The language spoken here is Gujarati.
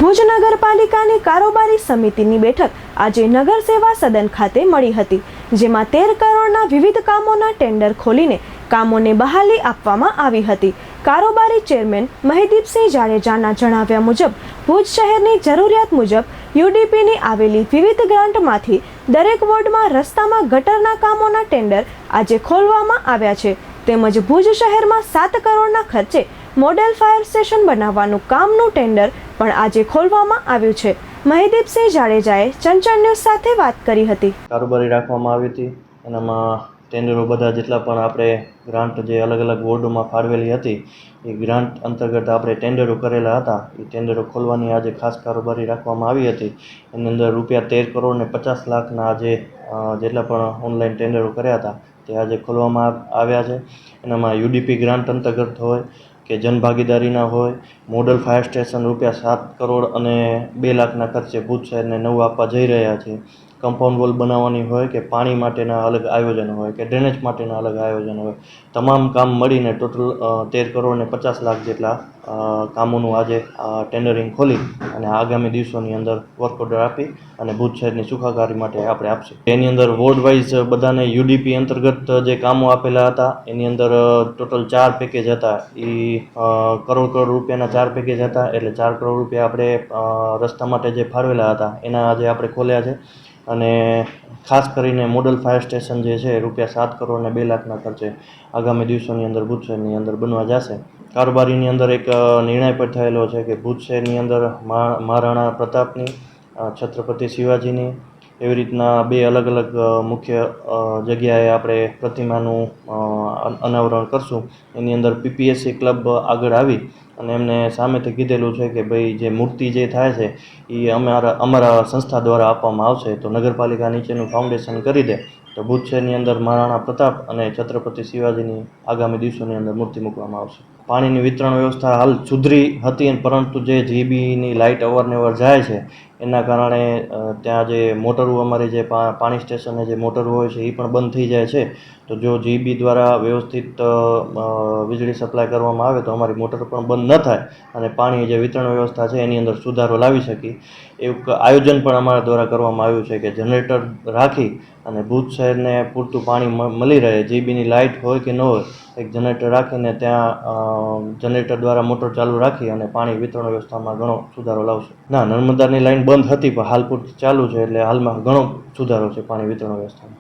ભુજ નગરપાલિકાની કારોબારી સમિતિની બેઠક આજે નગર સેવા સદન ખાતે મળી હતી, જેમાં 13 કરોડના વિવિધ કામોના ટેન્ડર ખોલીને કામોને બહાલી આપવામાં આવી હતી। કારોબારી ચેરમેન મહિદીપસિંહ જાડેજાના જણાવ્યા મુજબ ભુજ શહેરની જરૂરિયાત મુજબ યુડીપીની આવેલી વિવિધ ગ્રાન્ટમાંથી દરેક વોર્ડમાં રસ્તામાં ગટરના કામોના ટેન્ડર આજે ખોલવામાં આવ્યા છે। તેમજ ભુજ શહેરમાં 7 કરોડના ખર્ચે મોડેલ ફાયર સ્ટેશન બનાવવાનું કામનું ટેન્ડર પણ આજે ખોલવામાં આવ્યું છે। મહિદીપસિંહ જાડેજાએ ચંચળ ન્યૂઝ સાથે વાત કરી હતી। કારોબારી રાખવામાં આવી હતી, એનામાં ટેન્ડરો બધા જેટલા પણ આપણે ગ્રાન્ટ જે અલગ અલગ વોર્ડોમાં ફાળવેલી હતી એ ગ્રાન્ટ અંતર્ગત આપણે ટેન્ડરો કરેલા હતા। એ ટેન્ડરો ખોલવાની આજે ખાસ કારોબારી રાખવામાં આવી હતી। એની અંદર રૂપિયા 13 કરોડ ને 50 લાખના આજે જેટલા પણ ઓનલાઈન ટેન્ડરો કર્યા હતા તે આજે ખોલવામાં આવ્યા છે। એનામાં યુડીપી ગ્રાન્ટ અંતર્ગત હોય કે જનભાગીદારીના હોય, મોડલ ફાયર સ્ટેશન રૂપિયા 7 કરોડ અને 2 લાખના ખર્ચે ભુજ શહેરને નવું આપવા જઈ રહ્યા છે। કમ્પાઉન્ડ વોલ બનાવવાની હોય કે પાણી માટેના અલગ આયોજન હોય કે ડ્રેનેજ માટેના અલગ આયોજન હોય, તમામ કામ મળીને ટોટલ 13 કરોડ ને 50 લાખ જેટલા કામોનું આજે ટેન્ડરિંગ ખોલી અને આગામી દિવસોની અંદર વર્ક ઓર્ડર આપી અને ભુજ શહેરની સુખાકારી માટે આપણે આપશું। એની અંદર વોર્ડ વાઇઝ બધાને યુડીપી અંતર્ગત જે કામો આપેલા હતા એની અંદર ટોટલ 4 પેકેજ હતા। એ કરોડ રૂપિયાના 4 પેકેજ હતા, એટલે 4 કરોડ રૂપિયા આપણે રસ્તા માટે જે ફાળવેલા હતા એના આજે આપણે ખોલ્યા છે। અને ખાસ કરીને મોડલ ફાયર સ્ટેશન જે છે રૂપિયા 7 કરોડ ને 2 લાખના ખર્ચે આગામી દિવસોની અંદર ભુજ શહેરની અંદર બનવા જશે। કારોબારીની અંદર એક નિર્ણય પણ થયેલો છે કે ભુજ શહેરની અંદર મહારાણા પ્રતાપની, છત્રપતિ શિવાજીની એવી રીતના 2 અલગ અલગ મુખ્ય જગ્યાએ આપણે પ્રતિમાનું અનાવરણ કરશું। એની અંદર પીપીએસસી ક્લબ આગળ આવી અને એમને સામેથી કીધેલું છે કે ભાઈ જે મૂર્તિ જે થાય છે એ અમારા સંસ્થા દ્વારા આપવામાં આવશે, તો નગરપાલિકા નીચેનું ફાઉન્ડેશન કરી દે તો ભુજ શહેરની અંદર મહારાણા પ્રતાપ અને છત્રપતિ શિવાજીની આગામી દિવસોની અંદર મૂર્તિ મૂકવામાં આવશે। પાણીની વિતરણ વ્યવસ્થા હાલ સુધરી હતી, પરંતુ જે જીબીની લાઇટ અવારનવાર જાય છે એના કારણે ત્યાં જે મોટરો અમારી જે પાણી સ્ટેશને જે મોટરો હોય છે એ પણ બંધ થઈ જાય છે। તો જો જીબી દ્વારા વ્યવસ્થિત વીજળી સપ્લાય કરવામાં આવે તો અમારી મોટર પણ બંધ ન થાય અને પાણી જે વિતરણ વ્યવસ્થા છે એની અંદર સુધારો લાવી શકીએ। એવું આયોજન પણ અમારા દ્વારા કરવામાં આવ્યું છે કે જનરેટર રાખી અને ભુજ શહેરને પૂરતું પાણી મળી રહે, જીબીની લાઇટ હોય કે ન હોય, એક જનરેટર રાખીને ત્યાં જનરેટર દ્વારા મોટર ચાલુ રાખી અને પાણી વિતરણ વ્યવસ્થામાં ઘણો સુધારો લાવશે। ના, નર્મદાની લાઇન બંધ હતી પણ હાલ પૂરતી ચાલુ છે, એટલે હાલમાં ઘણો સુધારો છે પાણી વિતરણ વ્યવસ્થામાં।